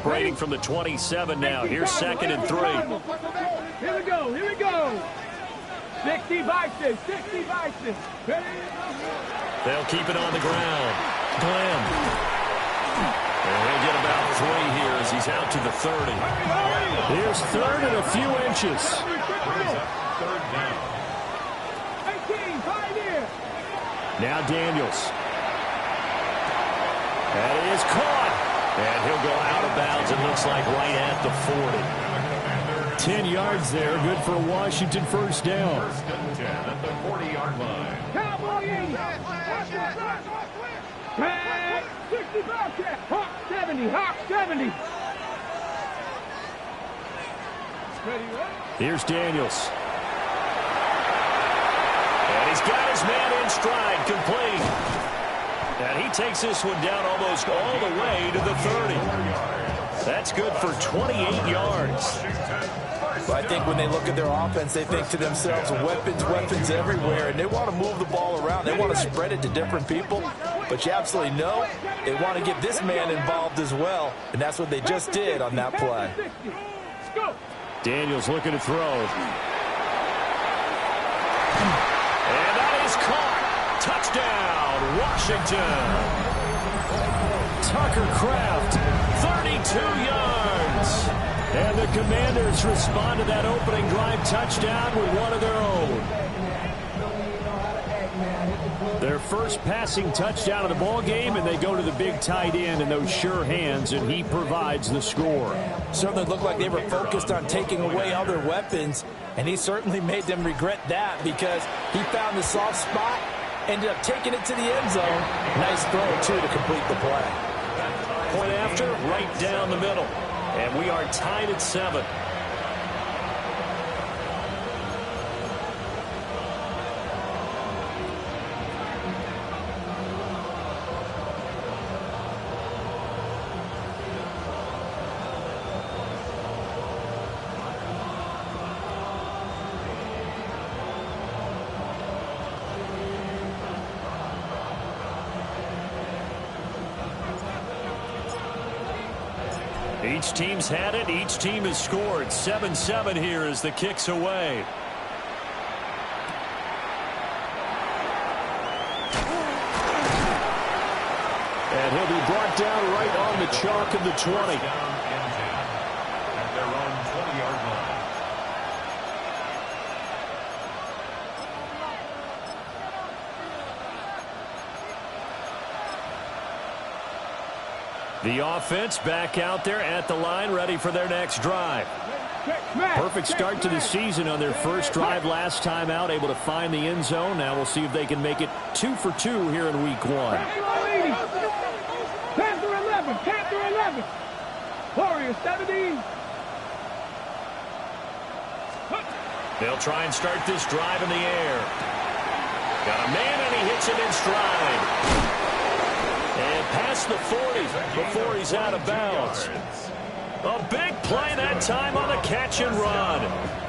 Operating from the 27 now. Here's 2nd and 3. Here we go. Here we go. 60 vices. 60 vices. They'll keep it on the ground. Glenn. And he'll get about 3 here as he's out to the 30. Here's 3rd and a few inches. 18, 5 here. Now Daniels. That is caught. And he'll go out of bounds, it looks like, right at the 40. 10 yards there. Good for a Washington first down. First and 10 at the 40-yard line. Cowboy 80. 65 check. Hawk 70. Hawk 70. Here's Daniels. And he's got his man in stride, complete. And he takes this one down almost all the way to the 30. That's good for 28 yards. But I think when they look at their offense, they think to themselves, weapons, weapons everywhere, and they want to move the ball around. They want to spread it to different people, but you absolutely know they want to get this man involved as well, and that's what they just did on that play. Daniels looking to throw. And that is caught. Touchdown, Washington. Tucker Kraft, 32 yards. and the Commanders respond to that opening drive touchdown with one of their own. Their first passing touchdown of the ball game, and they go to the big tight end in those sure hands, and he provides the score. Certainly looked like they were focused on taking away other weapons, and he certainly made them regret that because he found the soft spot, ended up taking it to the end zone. Nice throw, too, to complete the play. Point after, right down the middle. And we are tied at 7. Each team's had it. Each team has scored. 7-7 here as the kick's away. And he'll be brought down right on the chalk of the 20. At their own 20-yard line. The offense back out there at the line, ready for their next drive. Perfect start to the season on their first drive last time out, able to find the end zone. Now we'll see if they can make it 2 for 2 here in week 1. 10 through 11, 10 through 11. Warriors 70. They'll try and start this drive in the air. Got a man, and he hits it in stride. And past the 40 before he's out of bounds. A big play that time on the catch and run.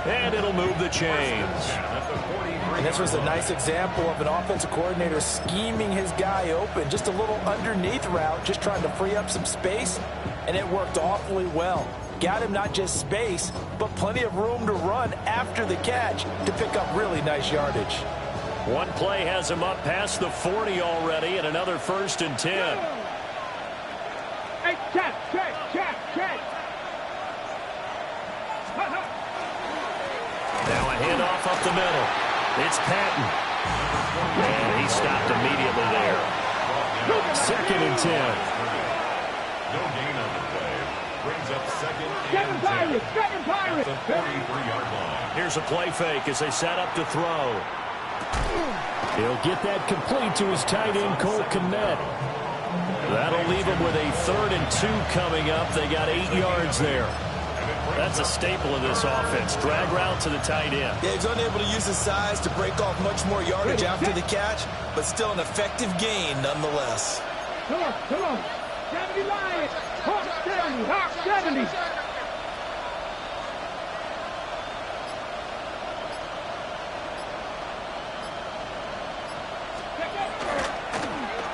And it'll move the chains. And this was a nice example of an offensive coordinator scheming his guy open. Just a little underneath route, just trying to free up some space. And it worked awfully well. Got him not just space, but plenty of room to run after the catch to pick up really nice yardage. One play has him up past the 40 already, and another 1st and 10. Hey, check. Now a handoff up the middle. It's Patton. And he stopped immediately there. 2nd and 10. No gain on the play. Brings up 2nd Second and 10. Pirates. At the 43-yard line. Here's a play fake as they set up to throw. He'll get that complete to his tight end, Cole Kmet. That'll leave him with a 3rd and 2 coming up. They got 8 yards there. That's a staple of this offense. Drag route to the tight end. Yeah, he's unable to use his size to break off much more yardage after the catch, but still an effective gain nonetheless. Come on. 70 Lions. Hawk 70. Hawk 70.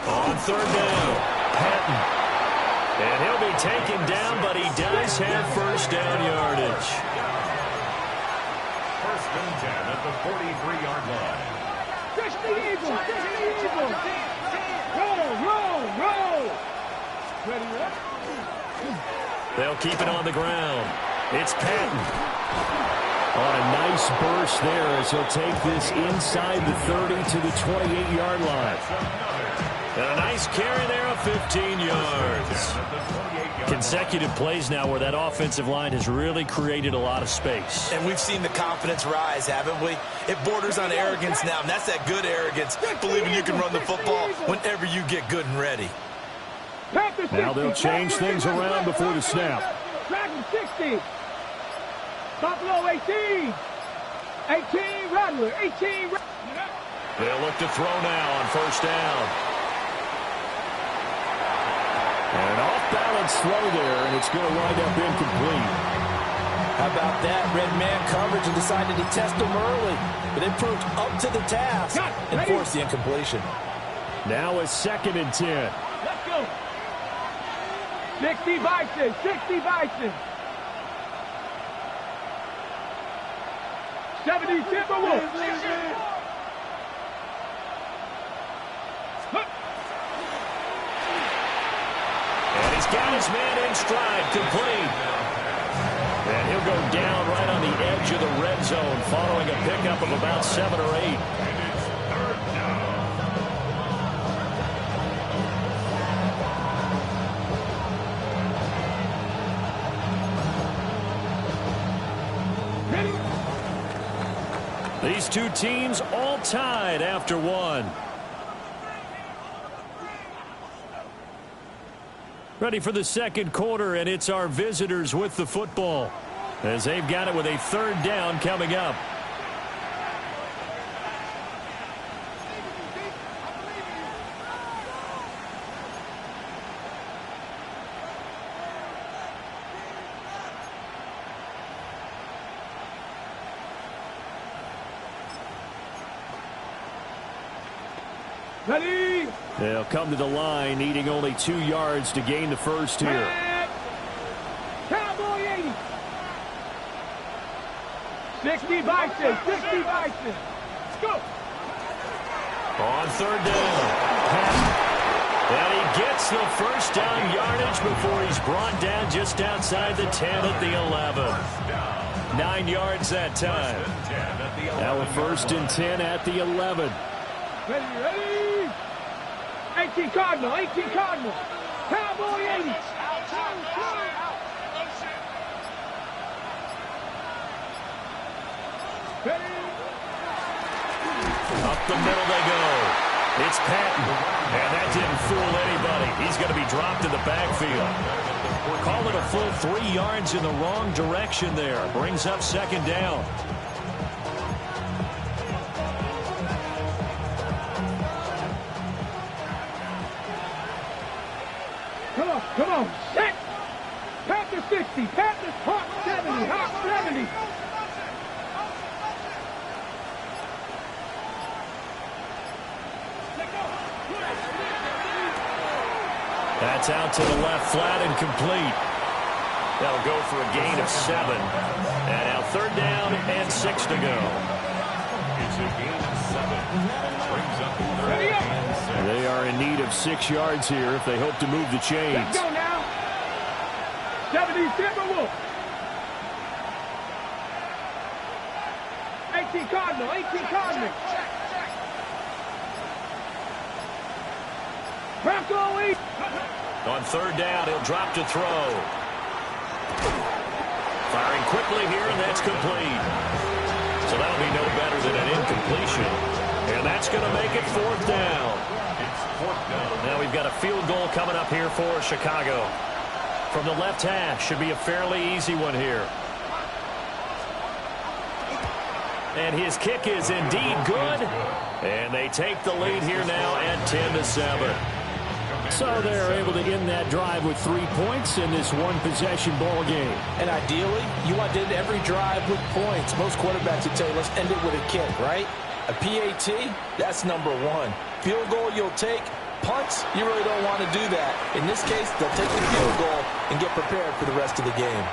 On 3rd down, Patton. And he'll be taken down, but he does have first down yardage. First and 10 at the 43-yard line. Fish the Eagles! Fish the Eagles! Roll! Ready up? They'll keep it on the ground. It's Patton. On a nice burst there as he'll take this inside the 30 to the 28-yard line. And a nice carry there of 15 yards. Consecutive plays now where that offensive line has really created a lot of space. And we've seen the confidence rise, haven't we? It borders on arrogance now, and that's that good arrogance, believing you can run the football whenever you get good and ready. Now they'll change things around before the snap. Dragon 60. Buffalo 18. 18 Rattler. 18 They'll look to throw now on first down. And an off-balance throw there, and it's going to wind up incomplete. How about that? Red man coverage and decided to test him early. But it proved up to the task and forced the incompletion. Now a 2nd and 10. Let's go. 60 Bison. 60 Bison. 70 Timberwolves. And he's got his man in stride, complete. And he'll go down right on the edge of the red zone following a pickup of about 7 or 8. These two teams all tied after one. Ready for the second quarter, and it's our visitors with the football as they've got it with a 3rd down coming up. Ready? They'll come to the line, needing only 2 yards to gain the first here. Cowboy 80. 60 Bison. 60 Bison. Let's go. On 3rd down. And he gets the first down yardage before he's brought down just outside the 10 at the 11. 9 yards that time. Now a 1st and 10 at the 11. Ready? 18 Cardinal. 18 Cardinal. Cowboy 80. Ready? Up the middle they go. It's Patton. And that didn't fool anybody. He's going to be dropped in the backfield. We're calling a full 3 yards in the wrong direction there. Brings up 2nd down. Come on. Set. Panther 60. Panther Hawk 70. Hawk 70. That's out to the left, flat and complete. That'll go for a gain of 7. And now 3rd down and 6 to go. It's a gain of 7. Brings up 3rd and 6. They are in need of 6 yards here if they hope to move the chains. Let's go now. 70 Timberwolves. 18 Cardinal. 18 Cardinal. Bronco 8. On 3rd down, he'll drop to throw. Firing quickly here, and that's complete. So that'll be no better than an incompletion. And that's going to make it 4th down. It's 4th down. Now we've got a field goal coming up here for Chicago. From the left hash, should be a fairly easy one here. And his kick is indeed good. And they take the lead here now at 10-7. So they're able to end that drive with 3 points in this one-possession ball game. And ideally, you want to end every drive with points. Most quarterbacks would tell you, let's end it with a kick, right? A PAT, that's number 1. Field goal you'll take, Punts, you really don't want to do that. In this case, they'll take the field goal and get prepared for the rest of the game.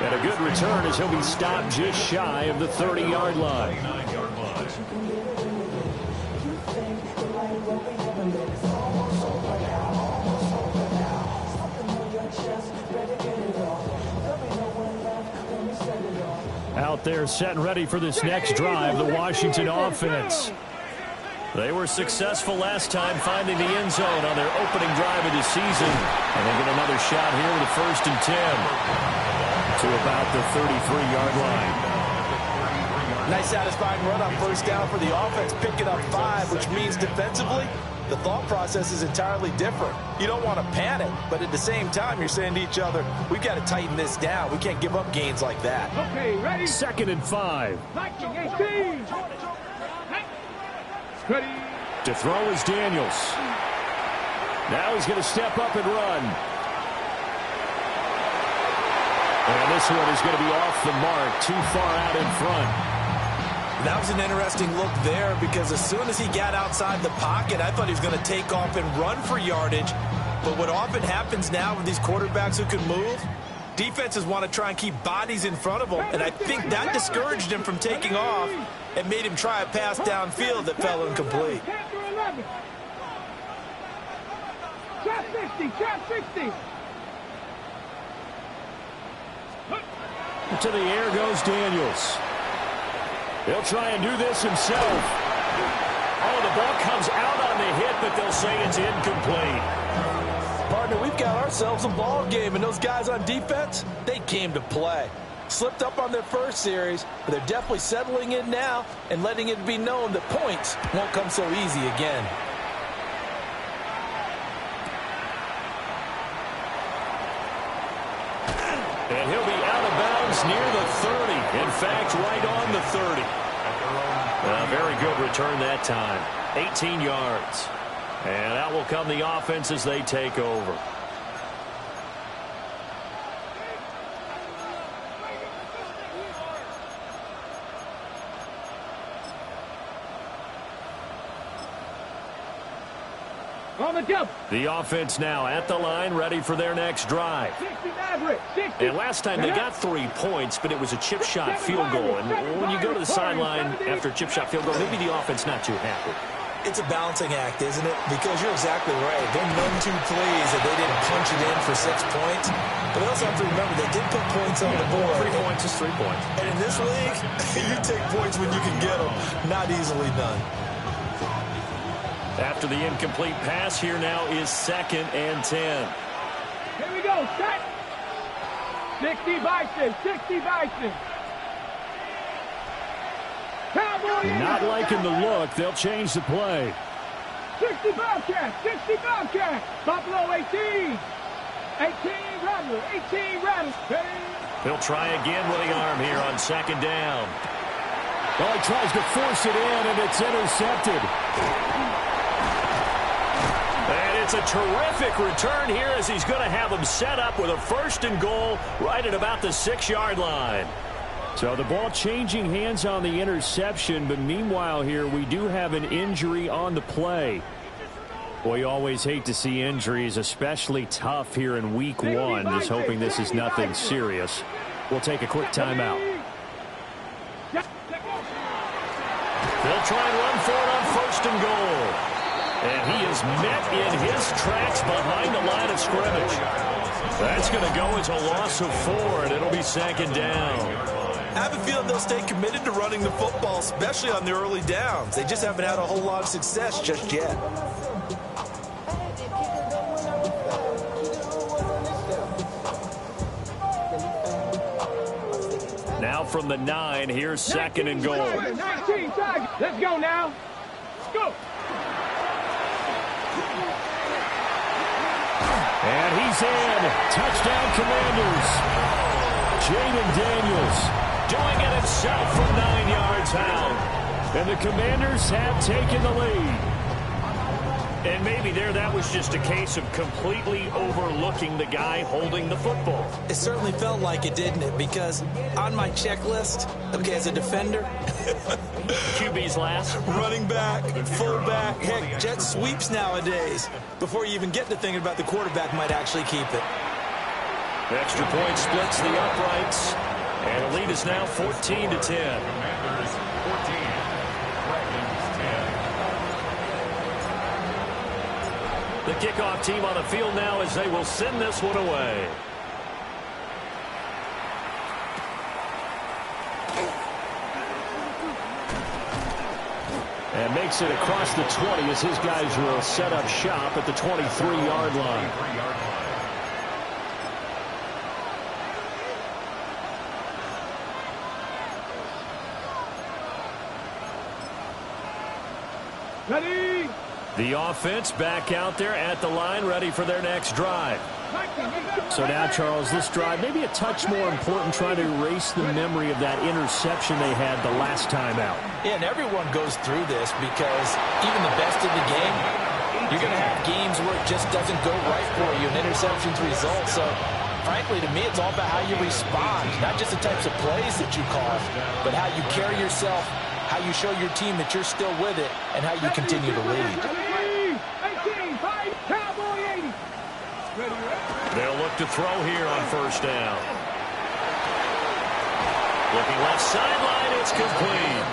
And a good return as he'll be stopped just shy of the 30-yard line. Out there set and ready for this next drive, the Washington offense. They were successful last time finding the end zone on their opening drive of the season. And they get another shot here with a 1st and 10 to about the 33-yard line. Nice satisfying run on 1st down for the offense, picking up 5, which means defensively, the thought process is entirely different. You don't want to panic, but at the same time, you're saying to each other, we've got to tighten this down. We can't give up gains like that. Okay, ready? 2nd and 5. 18. Ready. To throw is Daniels. Now he's going to step up and run. And this one is going to be off the mark, too far out in front. That was an interesting look there because as soon as he got outside the pocket, I thought he was going to take off and run for yardage. But what often happens now with these quarterbacks who can move, defenses want to try and keep bodies in front of them. And I think that discouraged him from taking off and made him try a pass downfield that fell incomplete. Shot 60, shot 60. To the air goes Daniels. He'll try and do this himself. Oh, the ball comes out on the hit, but they'll say it's incomplete. Partner, we've got ourselves a ball game, and those guys on defense, they came to play. Slipped up on their first series, but they're definitely settling in now and letting it be known that points won't come so easy again. And he'll be out of bounds near the 30. In fact, right on the 30. Very good return that time. 18 yards. And out will come the offense as they take over. On the jump. The offense now at the line, ready for their next drive. 60 Maverick. 60. And last time they got 3 points, but it was a chip shot field goal. And when you go to the sideline after a chip shot field goal, maybe the offense not too happy. It's a balancing act, isn't it? Because you're exactly right. They're none too pleased that they didn't punch it in for 6 points. But they also have to remember they did put points on the board. 3 points is 3 points. And in this league, you take points when you can get them. Not easily done. After the incomplete pass, here now is 2nd and 10. Here we go. Set. 60 Bison. 60 Bison. Cowboy. Not liking the look. They'll change the play. 60 Bobcat. 60 Bobcat. Buffalo 18. 18 Rebel. 18 Rebel. He'll try again with the arm here on 2nd down. Well, he tries to force it in, and it's intercepted. And it's a terrific return here as he's going to have them set up with a 1st and goal right at about the 6-yard line. So the ball changing hands on the interception, but meanwhile here we do have an injury on the play. Boy, you always hate to see injuries, especially tough here in week 1. Just hoping this is nothing serious. We'll take a quick timeout. They'll try and run for it on 1st and goal. And he is met in his tracks behind the line of scrimmage. That's going to go as a loss of 4, and it'll be 2nd down. I have a feeling they'll stay committed to running the football, especially on the early downs. They just haven't had a whole lot of success just yet. Now from the 9, here's 2nd and goal. 19 target. Let's go now. Let's go. And he's in. Touchdown, Commanders. Jaden Daniels doing it himself from 9 yards out. And the Commanders have taken the lead. And maybe there that was just a case of completely overlooking the guy holding the football. It certainly felt like it, didn't it? Because on my checklist, okay, as a defender, QB's last. Running back, fullback, heck, jet sweeps nowadays. Before you even get to thinking about the quarterback might actually keep it. Extra point splits the uprights. And the lead is now 14-10. Commanders 14. Vikings 10. The kickoff team on the field now as they will send this one away. And makes it across the 20 as his guys will set up shop at the 23-yard line. Ready? The offense back out there at the line, ready for their next drive. So now, Charles, this drive maybe a touch more important, trying to erase the memory of that interception they had the last time out. Yeah, and everyone goes through this because even the best of the game, you're going to have games where it just doesn't go right for you, and interceptions result. So, frankly, to me, it's all about how you respond, not just the types of plays that you call, but how you carry yourself, how you show your team that you're still with it, and how you continue to lead. 18, 5, Cowboy 80. They'll look to throw here on first down. Looking left sideline, it's complete.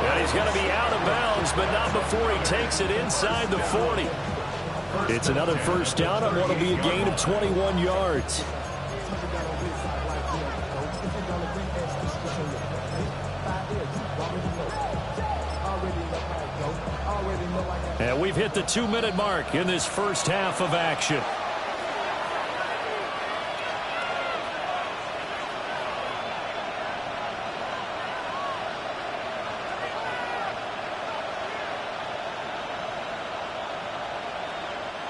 And he's going to be out of bounds, but not before he takes it inside the 40. It's another first down on what will be a gain of 21 yards. And we've hit the 2-minute mark in this first half of action.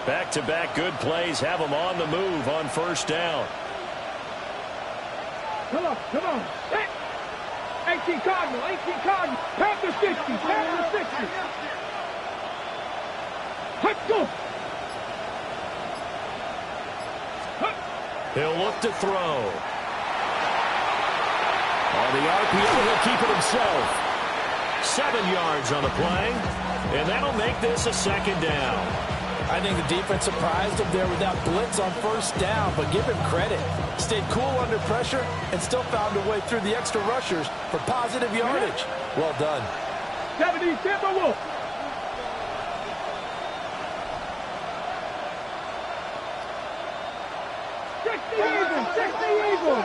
Back-to-back good plays have them on the move on first down. Come on. Set. 18 Cardinal. Panther 60. Let's go. He'll look to throw. On the RPO, he'll keep it himself. 7 yards on the play, and that'll make this a second down. I think the defense surprised him there with that blitz on first down, but give him credit. Stayed cool under pressure and still found a way through the extra rushers for positive yardage. Well done. 70 Timberwolves. Eagle.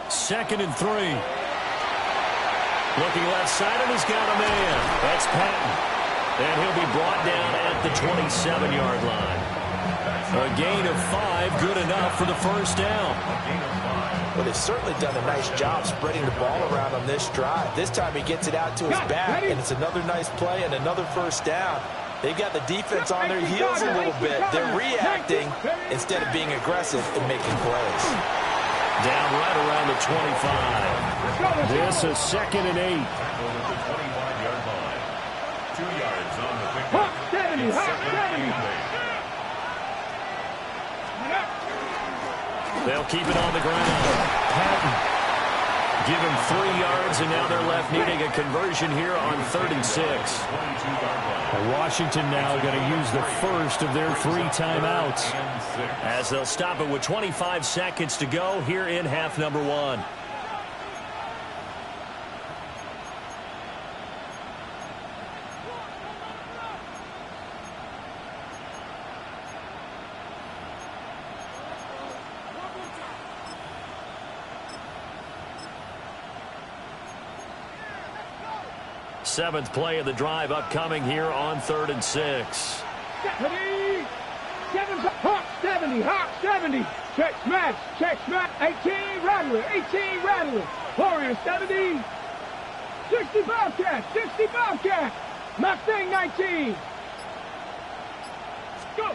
Second and 3. Looking left side, and he's got a man. That's Patton. And he'll be brought down at the 27-yard line. A gain of 5, good enough for the first down. Well, they've certainly done a nice job spreading the ball around on this drive. This time he gets it out to his back, and it's another nice play and another first down. They've got the defense on their heels a little bit. They're reacting instead of being aggressive and making plays. Down right around the 25. This is 2nd and 8. 21-yard line. 2 yards on the pickup. Hawk 70. They'll keep it on the ground. Patton. Give him 3 yards, and now they're left needing a conversion here on 3rd and 6. Washington now going to use the first of their 3 timeouts, as they'll stop it with 25 seconds to go here in half number 1. Seventh play of the drive upcoming here on 3rd and 6. 70. Check smash. 18 Rattler. 4 70. 60 Bobcat. Mustang 19. Go.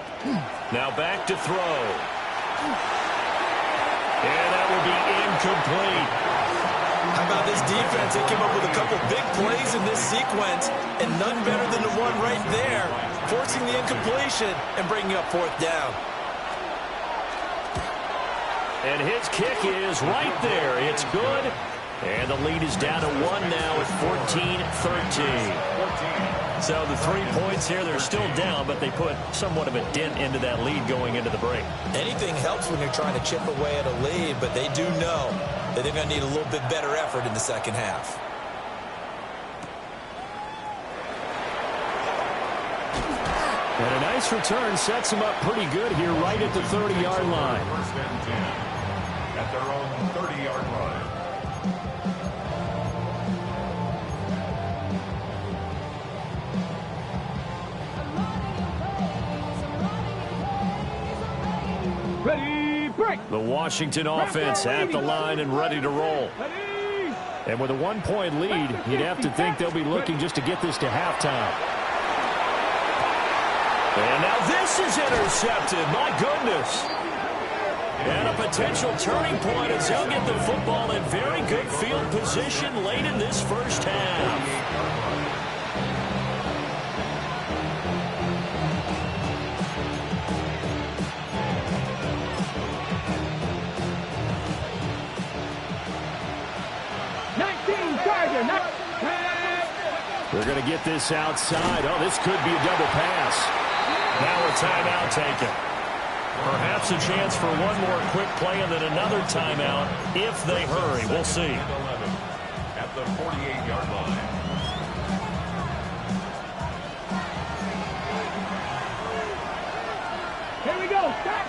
Now back to throw. And that will be incomplete. How about this defense? They came up with a couple big plays in this sequence, and none better than the one right there, forcing the incompletion and bringing up 4th down. And his kick is right there. It's good. And the lead is down to 1 now at 14-13. So the 3 points here, they're still down, but they put somewhat of a dent into that lead going into the break. Anything helps when you're trying to chip away at a lead, but they do know that they're going to need a little bit better effort in the second half. And a nice return sets them up pretty good here right at the 30-yard line. First and 10 at their own 30-yard line. Ready, break. The Washington offense at the line and ready to roll. Ready. And with a 1-point lead, you'd have to think they'll be looking just to get this to halftime. And now this is intercepted. My goodness. And a potential turning point as they'll get the football in very good field position late in this first half. They're going to get this outside. Oh, this could be a double pass. Now a timeout taken. Perhaps a chance for one more quick play and then another timeout if they hurry. We'll see. 11 at the 48-yard line. Here we go. Stop.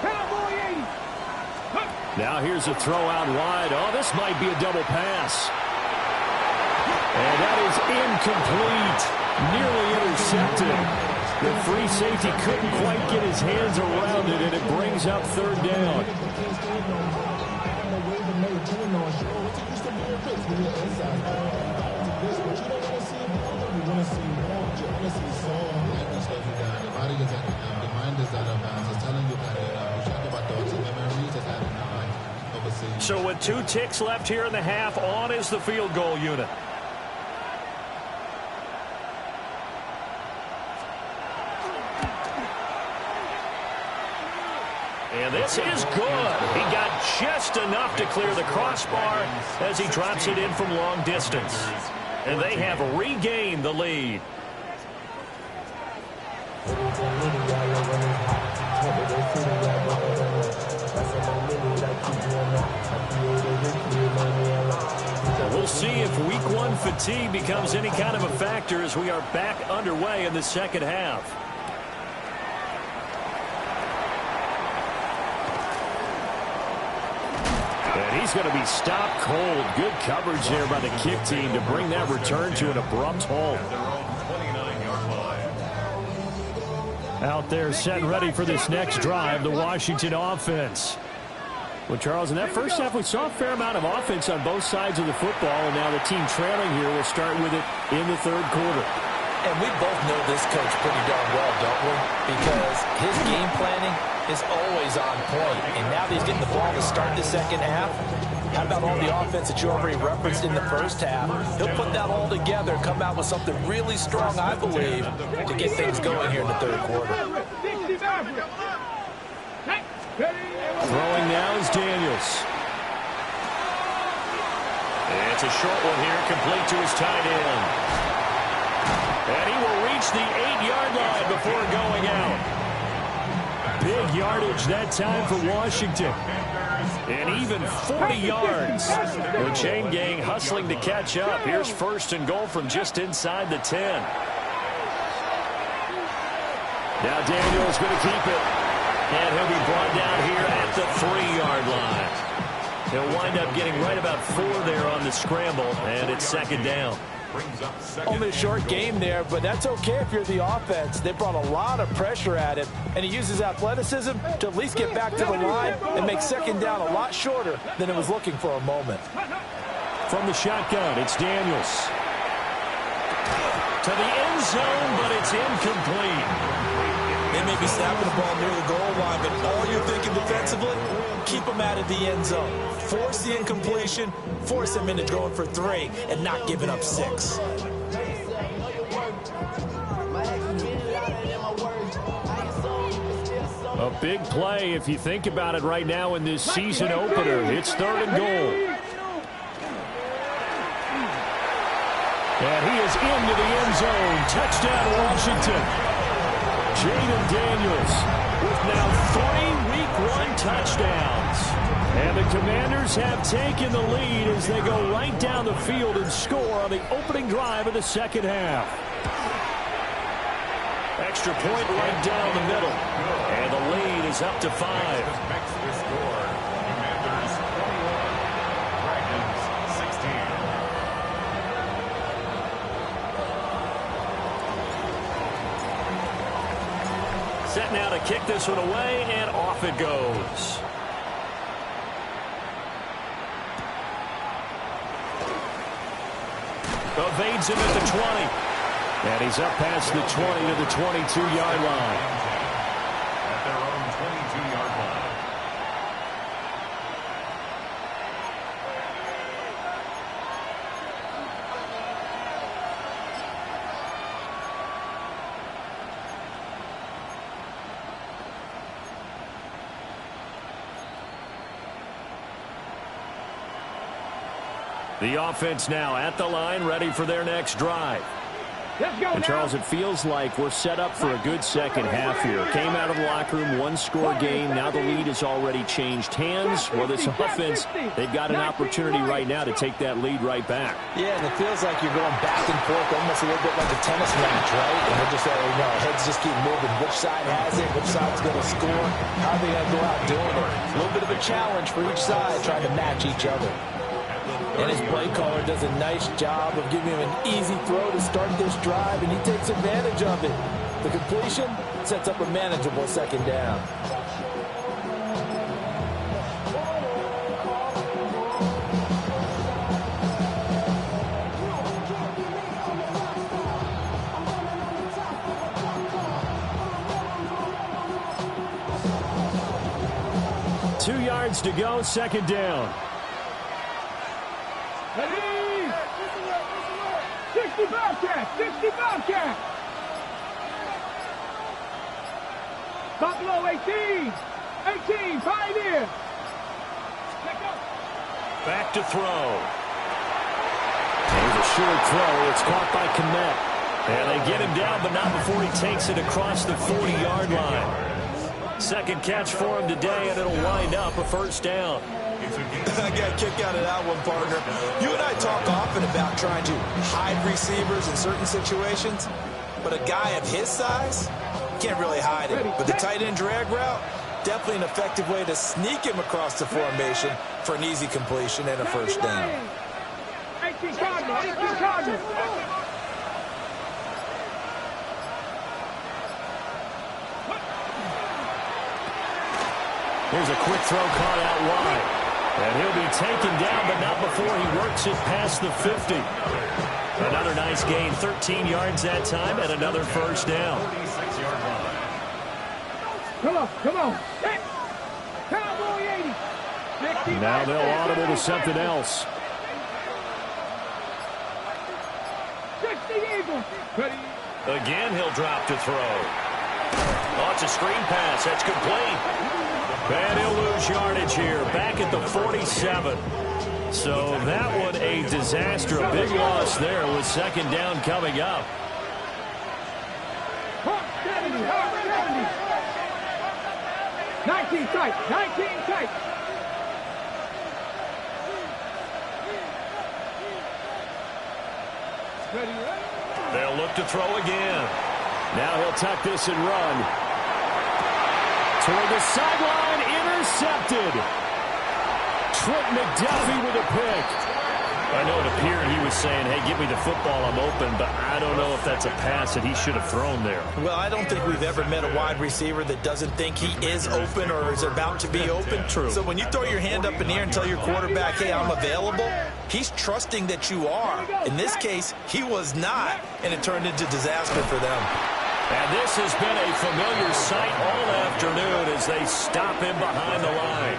Cowboy 80. Now here's a throw out wide. Oh, this might be a double pass. And that is incomplete. Nearly intercepted. The free safety couldn't quite get his hands around it, and it brings up third down. So with 2 ticks left here in the half, on is the field goal unit. And this is good. He got just enough to clear the crossbar as he drops it in from long distance. And they have regained the lead. We'll see if week 1 fatigue becomes any kind of a factor as we are back underway in the second half. And he's going to be stopped cold. Good coverage there by the kick team to bring that return to an abrupt halt. Out there set and ready for this next drive, the Washington offense. Well, Charles, in that first half, we saw a fair amount of offense on both sides of the football, and now the team trailing here will start with it in the third quarter. And we both know this coach pretty darn well, don't we? Because his game planning is always on point. And now that he's getting the ball to start the second half, how about all the offense that you already referenced in the first half? He'll put that all together, come out with something really strong, I believe, to get things going here in the third quarter. Throwing now is Daniels. It's a short one here, complete to his tight end. And he will reach the 8-yard line before going out. Big yardage that time for Washington. And even 40 yards. The chain gang hustling to catch up. Here's first and goal from just inside the 10. Now Daniels going to keep it. And he'll be brought down here at the 3-yard line. He'll wind up getting right about 4 there on the scramble, and it's second down. Only a short game there, but that's okay if you're the offense. They brought a lot of pressure at him, and he uses athleticism to at least get back to the line and make second down a lot shorter than it was looking for a moment. From the shotgun, it's Daniels. To the end zone, but it's incomplete. They may be snapping the ball near the goal line, but all you're thinking defensively, keep them out of the end zone. Force the incompletion, force them into going for 3, and not giving up 6. A big play if you think about it right now in this season opener. It's 3rd and goal. And he is into the end zone. Touchdown, Washington. Jaden Daniels with now 3 Week 1 touchdowns. And the Commanders have taken the lead as they go right down the field and score on the opening drive of the second half. Extra point right down the middle. And the lead is up to 5. Next to score, Commanders 21, Dragons 16. Set now to kick this one away, and off it goes. Evades him at the 20. And he's up past the 20 to the 22-yard line. At their own 22-yard line. The offense now at the line, ready for their next drive. Let's go And Charles, it feels like we're set up for a good second half here. Came out of the locker room, 1-score game. Now the lead has already changed hands. Well, this offense, they've got an opportunity right now to take that lead right back. Yeah, and it feels like you're going back and forth almost a little bit like a tennis match, right? And we're just heads just keep moving. Which side has it? Which side's going to score? How are they going to go out doing it? A little bit of a challenge for each side, trying to match each other. And his play caller does a nice job of giving him an easy throw to start this drive, and he takes advantage of it. The completion sets up a manageable second down. Two yards to go, second down. Ready? 60 Bobcat! 60 Bobcat! Buffalo 18! 18, Pioneer! Back to throw. Here's a short throw. It's caught by Kmet. And they get him down, but not before he takes it across the 40-yard line. Second catch for him today, and it'll wind up a first down. I got a kick out of that one, partner. You and I talk often about trying to hide receivers in certain situations, but a guy of his size can't really hide it. But the tight end drag route, definitely an effective way to sneak him across the formation for an easy completion and a first down. 18 Cardinal, 18 Cardinal. Here's a quick throw caught out wide. And he'll be taken down, but not before he works it past the 50. Another nice gain, 13 yards that time, and another first down. 46-yard line. Come on, come on. Cowboy 80. 60 Now they'll audible to something else. 60 Eagles. Ready? Again, he'll drop to throw. Oh, it's a screen pass. That's complete. And he'll lose yardage here, back at the 47. So that one a disaster, a big loss there with second down coming up. 70, 19 tight, 19 tight. They'll look to throw again. Now he'll tuck this and run. Toward the sideline, intercepted. Trent McDuffie with a pick. I know it appeared he was saying, hey, give me the football, I'm open, but I don't know if that's a pass that he should have thrown there. Well, I don't think we've ever met a wide receiver that doesn't think he is open or is about to be open. True. So when you throw your hand up in the air and tell your quarterback, hey, I'm available, he's trusting that you are. In this case, he was not, and it turned into disaster for them. And this has been a familiar sight all afternoon as they stop him behind the line.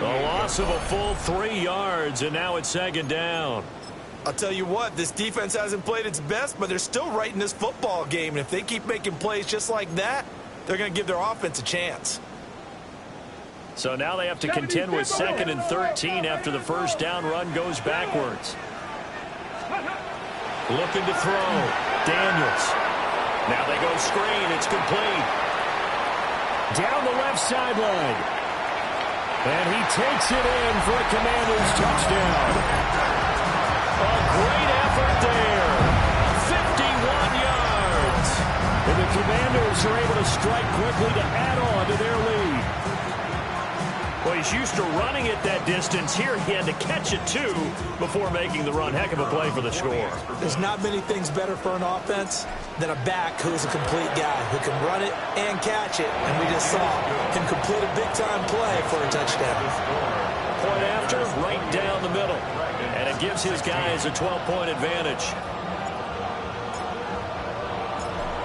A loss of a full 3 yards, and now it's second down. I'll tell you what, this defense hasn't played its best, but they're still right in this football game. And if they keep making plays just like that, they're going to give their offense a chance. So now they have to contend with 2nd and 13 after the first down run goes backwards. Looking to throw. Daniels. Now they go screen. It's complete. Down the left sideline. And he takes it in for a Commanders touchdown. A great effort there. 51 yards. And the Commanders are able to strike quickly to add on to their lead. Well, he's used to running it that distance. Here he had to catch it, too, before making the run. Heck of a play for the score. There's not many things better for an offense than a back who's a complete guy who can run it and catch it. And we just saw him complete a big-time play for a touchdown. Point after, right down the middle. And it gives his guys a 12-point advantage.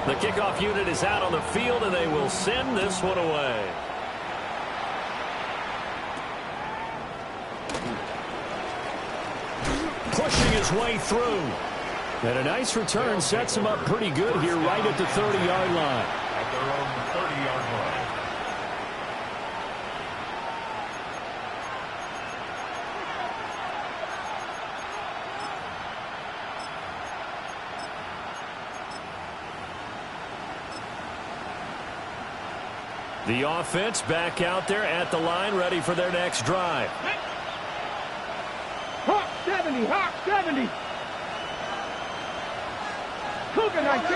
The kickoff unit is out on the field, and they will send this one away. Pushing his way through. And a nice return sets him up pretty good here right at the 30-yard line. At their own 30-yard line. The offense back out there at the line, ready for their next drive. Hawk 70, Hawk 70. Cougar 19.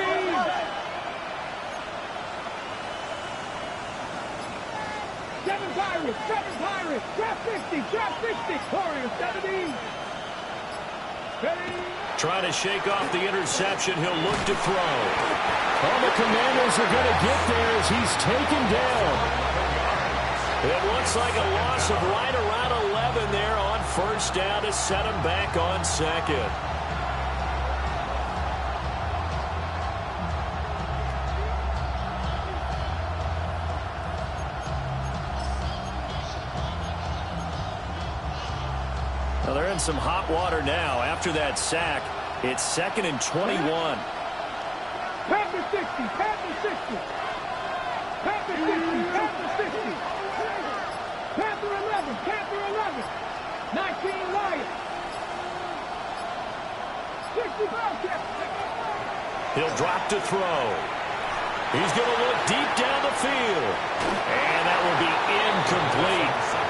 7 Pirates, 7 Pirates. Drop 60, drop 60. Warriors 70. Ready. Trying to shake off the interception. He'll look to throw. Oh, the Commanders are going to get there as he's taken down. It looks like a loss of right around 11 there on first down to set him back on second. Well, they're in some hot water now. After that sack, it's 2nd and 21. Panther 60, Panther 60. Panther 60, Panther 60. Panther 11, Panther 11. 19 Lions. 60 Bobcats. He'll drop to throw. He's going to look deep down the field. And that will be incomplete.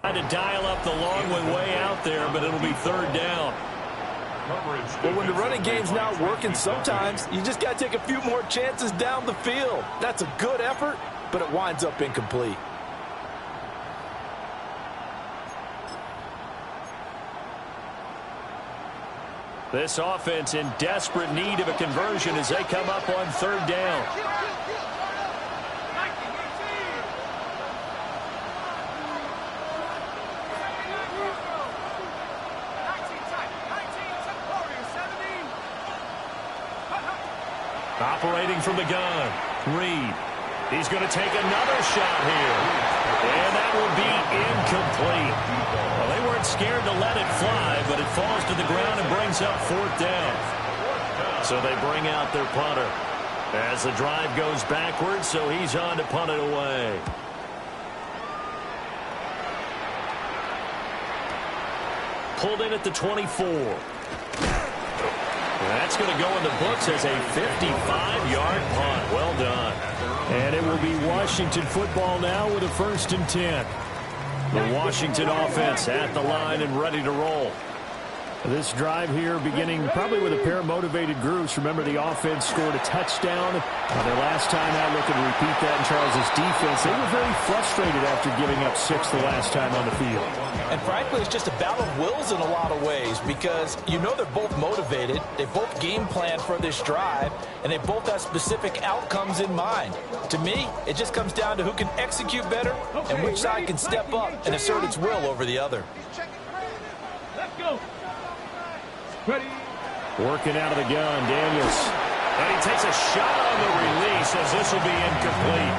Trying to dial up the long one way out there, but it'll be third down. Well, when the running game's not working, sometimes you just got to take a few more chances down the field. That's a good effort, but it winds up incomplete. This offense in desperate need of a conversion as they come up on third down. Operating from the gun, Reed. He's going to take another shot here. And that will be incomplete. Well, they weren't scared to let it fly, but it falls to the ground and brings up fourth down. So they bring out their punter as the drive goes backwards, so he's on to punt it away. Pulled in at the 24. That's going to go in the books as a 55-yard punt. Well done. And it will be Washington football now with a 1st and 10. The Washington offense at the line and ready to roll. This drive here beginning probably with a pair of motivated groups. Remember, the offense scored a touchdown. Their last time out, looking to repeat that in Charles' defense. They were very frustrated after giving up 6 the last time on the field. And frankly, it's just a battle of wills in a lot of ways because you know they're both motivated. They both game plan for this drive. and they both have specific outcomes in mind. To me, it just comes down to who can execute better and which side can step up and assert its will over the other. Let's go. Ready. Working out of the gun, Daniels. And he takes a shot on the release as this will be incomplete.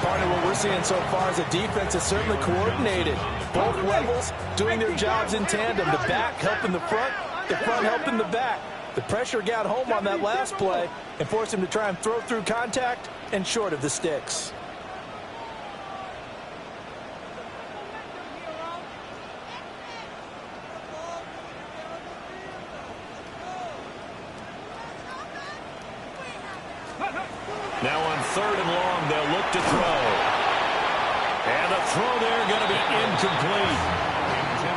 Part of what we're seeing so far as a defense is certainly coordinated. Both levels doing their jobs in tandem. The back helping the front helping the back. The pressure got home on that last play and forced him to try and throw through contact and short of the sticks. Now on 3rd and long, they'll look to throw. And the throw there going to be incomplete.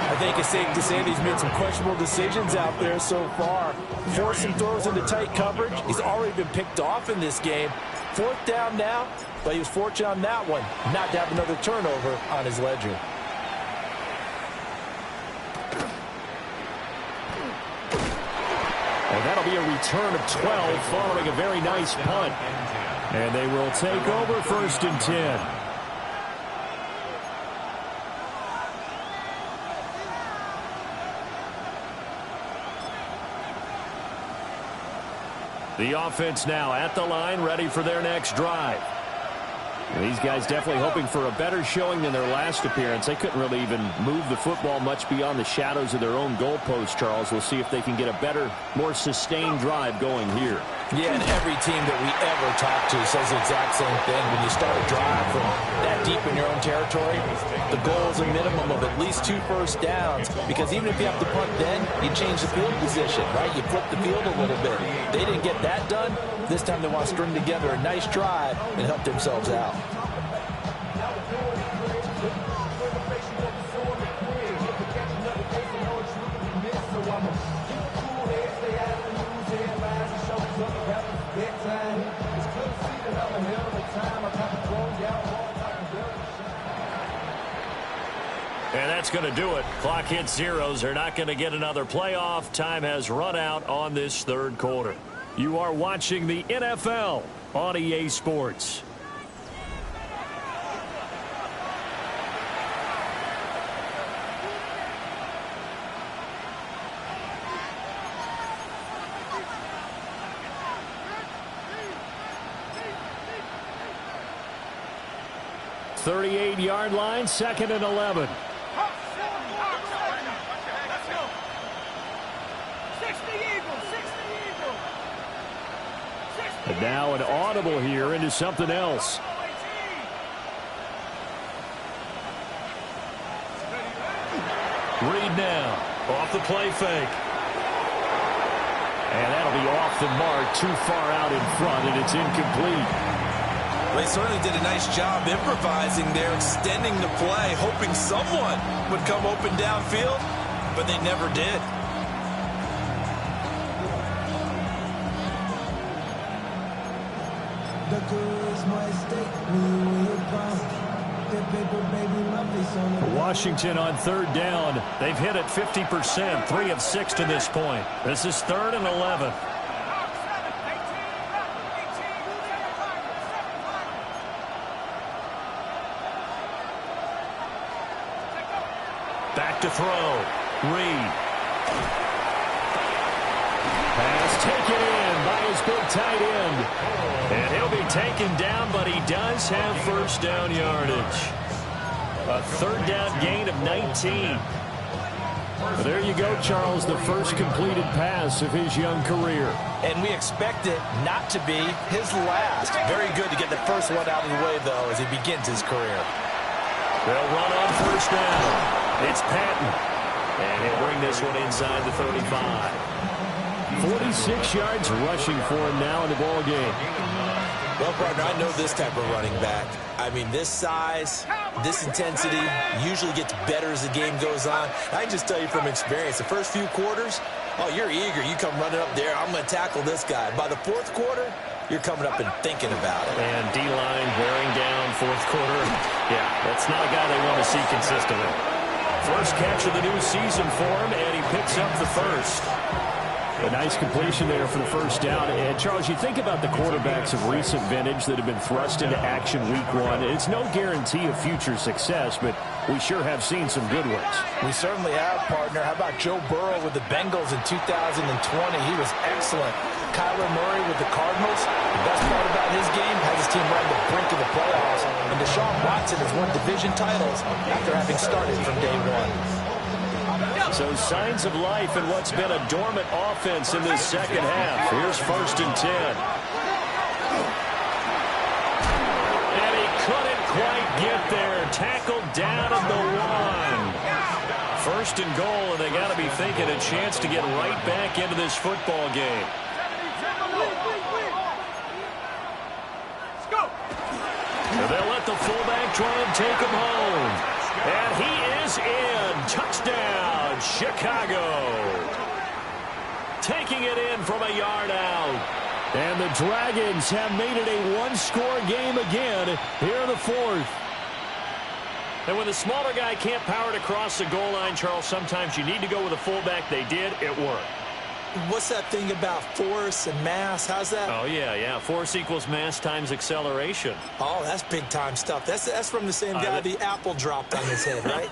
I think it's safe to say that he's made some questionable decisions out there so far. Forcing throws into tight coverage. He's already been picked off in this game. 4th down now, but he was fortunate on that one not to have another turnover on his ledger. And that'll be a return of 12 following a very nice punt. And they will take over 1st and 10. The offense now at the line, ready for their next drive. And these guys definitely hoping for a better showing than their last appearance. They couldn't really even move the football much beyond the shadows of their own goalpost, Charles. We'll see if they can get a better, more sustained drive going here. Yeah, and every team that we ever talk to says the exact same thing. When you start a drive from that deep in your own territory, the goal is a minimum of at least 2 first downs, because even if you have to punt then, you change the field position, right? You flip the field a little bit. They didn't get that done. This time they want to string together a nice drive and help themselves out. And that's going to do it. Clock hits zeros. They're not going to get another playoff. Time has run out on this 3rd quarter. You are watching the NFL on EA Sports. .38-yard line, 2nd and 11. And now an audible here into something else. Reed now off the play fake. And that'll be off the mark, too far out in front, and it's incomplete. Well, they certainly did a nice job improvising there, extending the play, hoping someone would come open downfield, but they never did. Washington on 3rd down. They've hit it 50%, 3 of 6 to this point. This is 3rd and 11. Back to throw. Reed. Pass taken in by his big tight end. And he'll be taken down, but he does have 1st down yardage. A 3rd down gain of 19. Well, there you go, Charles, the first completed pass of his young career. And we expect it not to be his last. Very good to get the first one out of the way, though, as he begins his career. They'll run on 1st down. It's Patton. And he'll bring this one inside the 35. 46 yards rushing for him now in the ball game. Well, partner, I know this type of running back. I mean, this size, this intensity usually gets better as the game goes on. I can just tell you from experience, the first few quarters, oh, you're eager. You come running up there, I'm going to tackle this guy. By the 4th quarter, you're coming up and thinking about it. And D-line wearing down 4th quarter. Yeah, that's not a guy they want to see consistently. First catch of the new season for him, and he picks up the 1st. A nice completion there for the first down. And, Charles, you think about the quarterbacks of recent vintage that have been thrust into action week one. It's no guarantee of future success, but we sure have seen some good ones. We certainly have, partner. How about Joe Burrow with the Bengals in 2020? He was excellent. Kyler Murray with the Cardinals. The best part about his game has his team right on the brink of the playoffs. And Deshaun Watson has won division titles after having started from day one. So signs of life in what's been a dormant offense in this second half. Here's 1st and 10. And he couldn't quite get there. Tackled down at the 1. 1st and goal, and they got to be thinking a chance to get right back into this football game. And they'll let the fullback try and take him home. And he is in. Touchdown, Chicago. Taking it in from a yard out. And the Dragons have made it a one-score game again here in the 4th. And when the smaller guy can't power it across the goal line, Charles, sometimes you need to go with a fullback. They did. It worked. What's that thing about force and mass? How's that? Oh, yeah. Force equals mass times acceleration. Oh, that's big-time stuff. That's from the same guy the apple dropped on his head, right?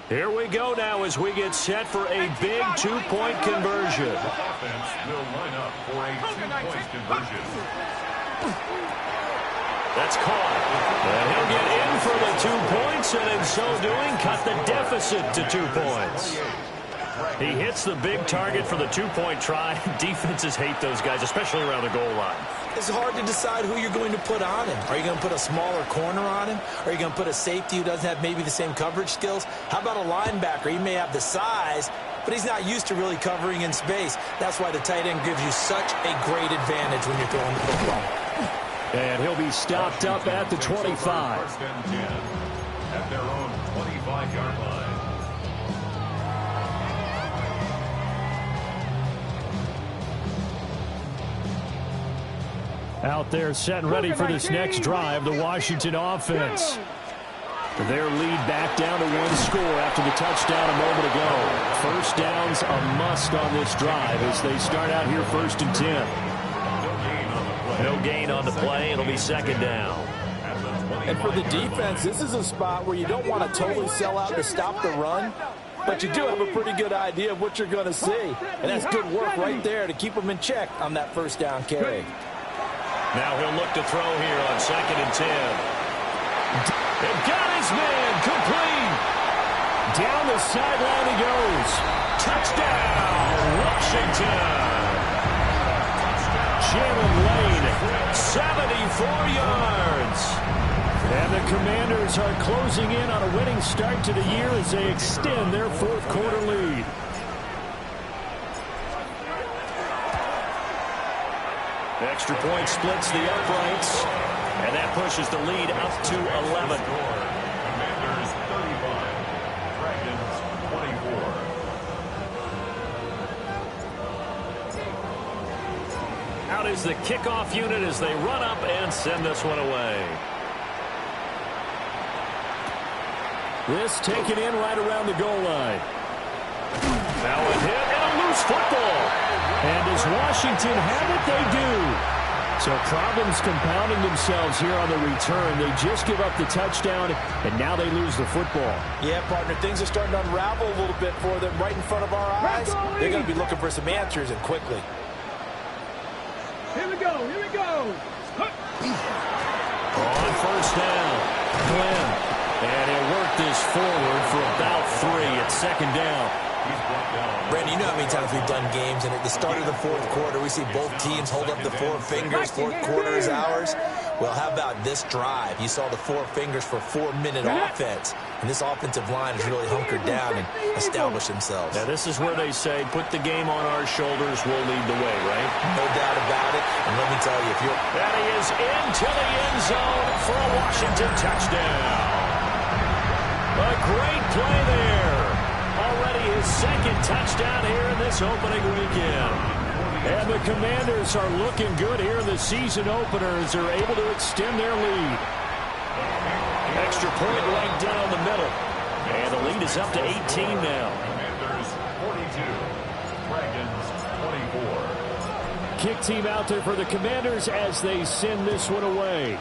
Here we go now as we get set for a big two-point conversion. Offense will line up for a two-point conversion. That's caught. And he'll get in for the 2 points, and in so doing, cut the deficit to 2 points. He hits the big target for the 2-point try. Defenses hate those guys, especially around the goal line. It's hard to decide who you're going to put on him. Are you going to put a smaller corner on him? Are you going to put a safety who doesn't have maybe the same coverage skills? How about a linebacker? He may have the size, but he's not used to really covering in space. That's why the tight end gives you such a great advantage when you're throwing the football. And he'll be stopped up at the 25. 1st and 10 at their own 25-yard line. Out there set and ready for this next drive, the Washington offense. Their lead back down to 1 score after the touchdown a moment ago. 1st down's a must on this drive as they start out here 1st and 10. No gain on the play. It'll be 2nd down. And for the defense, this is a spot where you don't want to totally sell out to stop the run, but you do have a pretty good idea of what you're going to see. And that's good work right there to keep them in check on that 1st down carry. Now he'll look to throw here on 2nd and 10. And got his man complete. Down the sideline he goes. Touchdown, Washington. Jalen Lane, 74 yards. And the Commanders are closing in on a winning start to the year as they extend their 4th quarter lead. Extra point splits the uprights, and that pushes the lead up to 11. Commanders 35, Dragons 24. Out is the kickoff unit as they run up and send this one away. This taken in right around the goal line. Now a hit and a loose football. And does Washington have it? They do. So problems compounding themselves here on the return. They just give up the touchdown, and now they lose the football. Yeah, partner, things are starting to unravel a little bit for them right in front of our eyes. They're going to be looking for some answers, and quickly. Here we go. On 1st down, Glenn. And he'll work this forward for about 3 at 2nd down. Brandon, you know how many times we've done games, and at the start of the 4th quarter, we see both teams hold up the 4 fingers. 4th quarter is ours. Well, how about this drive? You saw the 4 fingers for 4-minute offense, and this offensive line has really hunkered down and established themselves. Now, this is where they say, put the game on our shoulders, we'll lead the way, right? No doubt about it, and let me tell you, if you're... That he is into the end zone for a Washington touchdown. A great play there. Already his 2nd touchdown here in this opening weekend. And the Commanders are looking good here in the season opener as they're able to extend their lead. Extra point right down the middle. And the lead is up to 18 now. Commanders Dragons 24. Kick team out there for the Commanders as they send this one away.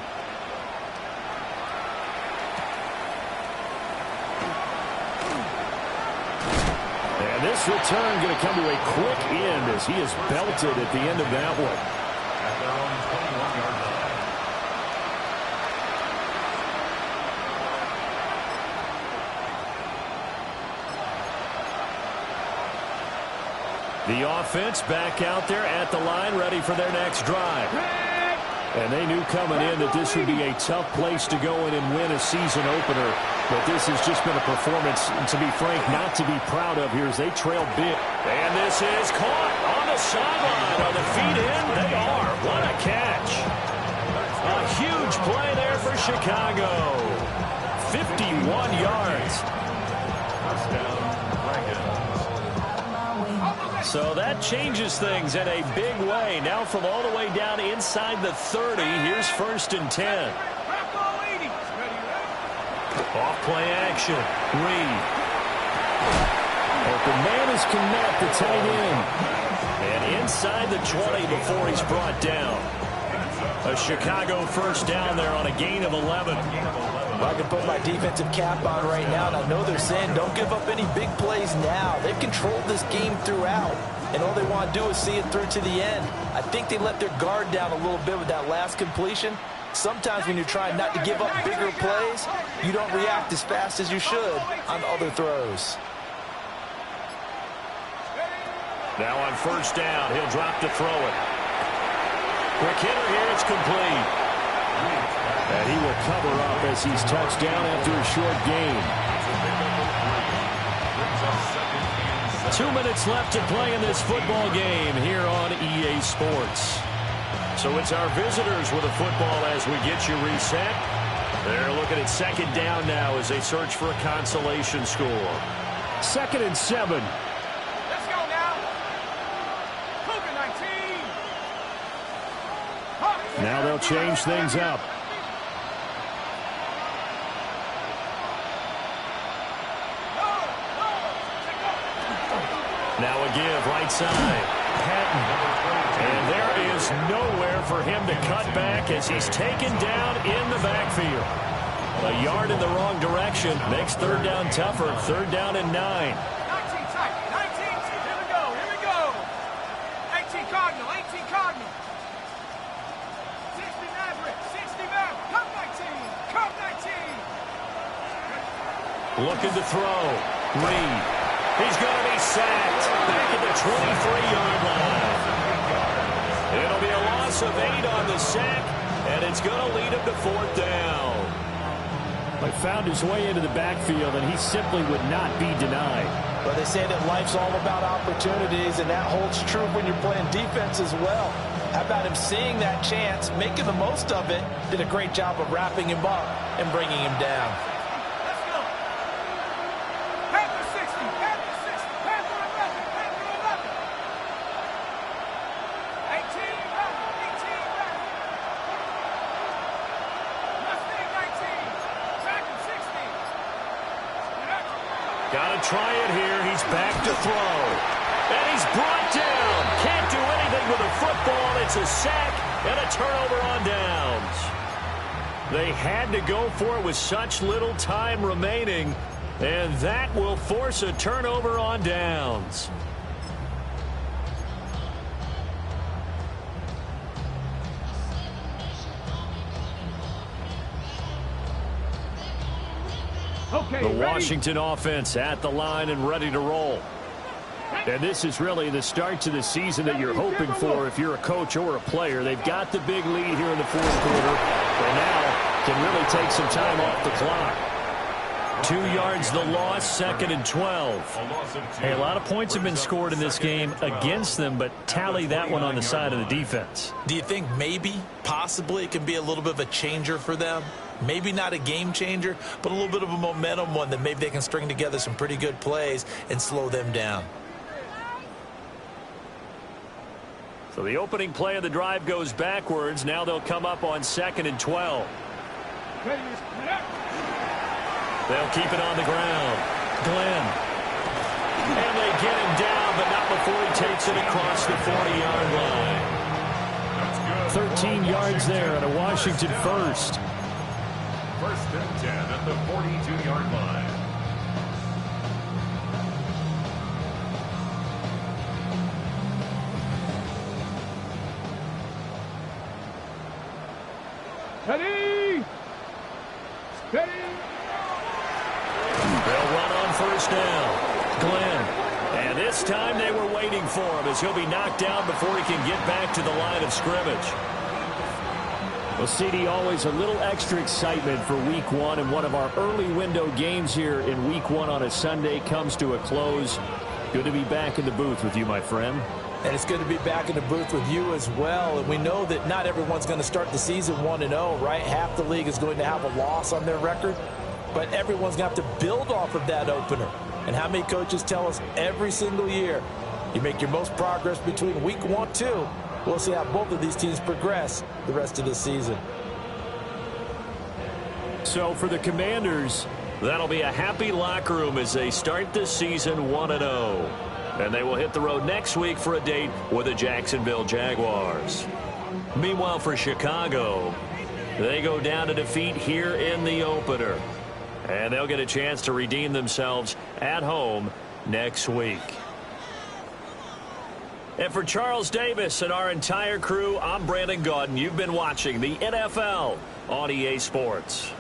And this return going to come to a quick end as he is belted at the end of that one. At their own 21-yard line. The offense back out there at the line, ready for their next drive. And they knew coming in that this would be a tough place to go in and win a season opener. But this has just been a performance, to be frank, not to be proud of here as they trail big. And this is caught on the sideline. Are the feet in? They are. What a catch. A huge play there for Chicago. 51 yards. Touchdown, Dragons. So that changes things in a big way. Now from all the way down inside the 30, here's 1st and 10. Off play action. Reed. Open man is Kmet, the tight end. And inside the 20 before he's brought down. A Chicago first down there on a gain of 11. I can put my defensive cap on right now, and I know they're saying don't give up any big plays now. They've controlled this game throughout, and all they want to do is see it through to the end. I think they let their guard down a little bit with that last completion. Sometimes when you're trying not to give up bigger plays, you don't react as fast as you should on other throws. Now on first down, he'll drop to throw it. Quick hitter here, it's complete. And he will cover up as he's touched down after a short gain. 2 minutes left to play in this football game here on EA Sports. So it's our visitors with a football as we get you reset. They're looking at second down now as they search for a consolation score. 2nd and 7. Let's go now. Cougar 19. Now they'll change things up. Now a give, right side. Patton. And there is nowhere for him to cut back as he's taken down in the backfield. A yard in the wrong direction makes third down tougher. 3rd down and 9. 19 tight. 19. Here we go. Here we go. 18 Cardinal. 18 Cardinal. 60 Maverick. 60 Maverick. Cup 19. Cup 19. Looking to throw. Reed. He's going to be sacked back at the 23-yard line. It'll be a loss of 8 on the sack, and it's going to lead him to 4th down. But found his way into the backfield, and he simply would not be denied. But they say that life's all about opportunities, and that holds true when you're playing defense as well. How about him seeing that chance, making the most of it, did a great job of wrapping him up and bringing him down. Let's go. Panther 60. Panther 60. Panther 11. Panther 11. 18 back. 18 back. Mustang 19. Dragon 60. Got to try it here. He's back to throw. And he's brought down. Can't do anything with a football. It's a sack and a turnover on downs. They had to go for it with such little time remaining, and that will force a turnover on downs. Okay, The ready? Washington offense at the line and ready to roll. And this is really the start to the season that you're hoping for if you're a coach or a player. They've got the big lead here in the 4th quarter, and now can really take some time off the clock. 2 yards the loss, 2nd and 12. Hey, a lot of points have been scored in this game against them, but tally that one on the side of the defense. Do you think maybe, possibly, it can be a little bit of a changer for them? Maybe not a game changer, but a little bit of a momentum one that maybe they can string together some pretty good plays and slow them down. So the opening play of the drive goes backwards. Now they'll come up on 2nd and 12. They'll keep it on the ground. Glenn. And they get him down but not before he takes it across the 40-yard line. 13 yards there on a Washington first. First and 10 at the 42-yard line. Steady! Steady! They'll run on first down. Glenn. And this time they were waiting for him as he'll be knocked down before he can get back to the line of scrimmage. Well, CD, always a little extra excitement for Week 1, and one of our early window games here in Week 1 on a Sunday comes to a close. Good to be back in the booth with you, my friend. And it's good to be back in the booth with you as well. And we know that not everyone's going to start the season 1-0, right? Half the league is going to have a loss on their record. But everyone's going to have to build off of that opener. And how many coaches tell us every single year, you make your most progress between Week 1 and 2. We'll see how both of these teams progress the rest of the season. So for the Commanders, that'll be a happy locker room as they start this season 1-0. And they will hit the road next week for a date with the Jacksonville Jaguars. Meanwhile, for Chicago, they go down to defeat here in the opener. And they'll get a chance to redeem themselves at home next week. And for Charles Davis and our entire crew, I'm Brandon Gaudin. You've been watching the NFL on EA Sports.